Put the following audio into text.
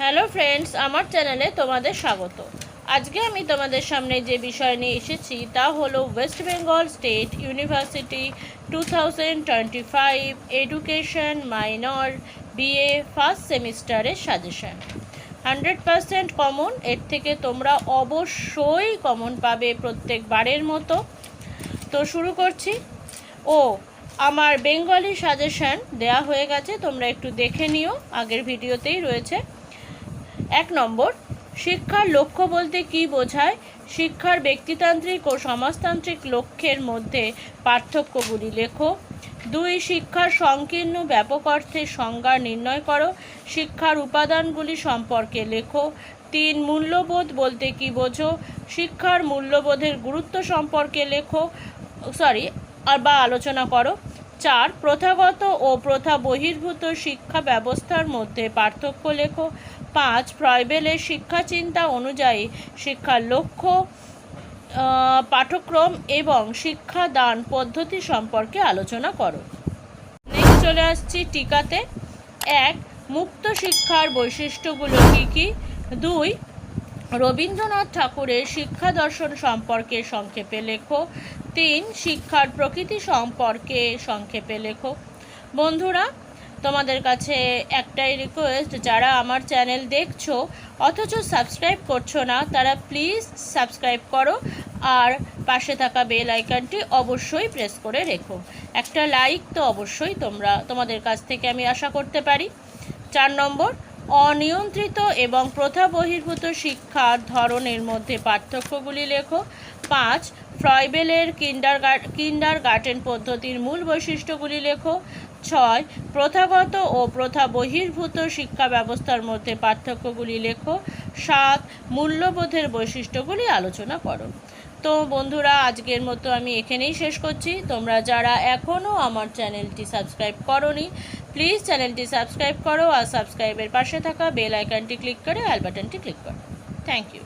Hello friends, আমার চ্যানেলে তোমাদের স্বাগত। আজকে আমি তোমাদের সামনে যে বিষয় নিয়ে এসেছি তা হলো West Bengal state university 2025 education minor BA first সেমিস্টারের সাজেশান। 100% কমন, এর থেকে তোমরা অবশ্যই কমন পাবে প্রত্যেকবারের মতো। তো শুরু করছি। আমার বেঙ্গলি সাজেশান দেয়া হয়ে গেছে, তোমরা একটু দেখে নিও, আগের ভিডিওতেই রয়েছে। 1 নম্বর, শিক্ষার লক্ষ্য বলতে কী বোঝায়? শিক্ষার ব্যক্তিতান্ত্রিক ও সমাজতান্ত্রিক লক্ষ্যের মধ্যে পার্থক্যগুলি লেখো। 2, শিক্ষার সংকীর্ণ ব্যাপক অর্থে সংজ্ঞা নির্ণয় করো। শিক্ষার উপাদানগুলি সম্পর্কে লেখো। 3, মূল্যবোধ বলতে কী বোঝো? শিক্ষার মূল্যবোধের গুরুত্ব সম্পর্কে লেখো আলোচনা করো। 4, প্রথাগত ও প্রথা বহির্ভূত শিক্ষা ব্যবস্থার মধ্যে পার্থক্য লেখো। 5, ফ্রয়েবেলের শিক্ষা চিন্তা অনুযায়ী শিক্ষার লক্ষ্য, পাঠ্যক্রম এবং শিক্ষাদান পদ্ধতি সম্পর্কে আলোচনা করো। নেক্সট চলে আসছি টিকাতে। 1, মুক্ত শিক্ষার বৈশিষ্ট্যগুলো কী কী? 2, রবীন্দ্রনাথ ঠাকুরের শিক্ষা দর্শন সম্পর্কে সংক্ষেপে লেখো। 3, শিক্ষার প্রকৃতি সম্পর্কে সংক্ষেপে লেখো। বন্ধুরা, তোমাদের কাছে একটাই রিকোয়েস্ট, যারা আমার চ্যানেল দেখছো অথচ সাবস্ক্রাইব করছো না, তারা প্লিজ সাবস্ক্রাইব করো আর পাশে থাকা বেল আইকনটি অবশ্যই প্রেস করে রেখো। একটা লাইক তো অবশ্যই তোমাদের কাছ থেকে আমি আশা করতে পারি। 4 নম্বর, অনিয়ন্ত্রিত এবং প্রথা বহির্ভূত শিক্ষার ধরনের মধ্যে পার্থক্যগুলি লেখো। 5, ফ্রয়েবেলের কিন্ডারগার্টেন পদ্ধতির মূল বৈশিষ্ট্যগুলি লেখো। 6, প্রথাগত ও প্রথা বহির্ভূত শিক্ষা ব্যবস্থার মধ্যে পার্থক্যগুলি লেখো। 7, মূল্যবোধের বৈশিষ্ট্যগুলি আলোচনা করো। তো বন্ধুরা, আজকের মতো আমি এখানেই শেষ করছি। তোমরা যারা এখনও আমার চ্যানেলটি সাবস্ক্রাইব করোনি, প্লিজ চ্যানেলটি সাবস্ক্রাইব করো আর সাবস্ক্রাইবের পাশে থাকা বেল আইকনটি ক্লিক করে অল বাটনটি ক্লিক করো। Thank you.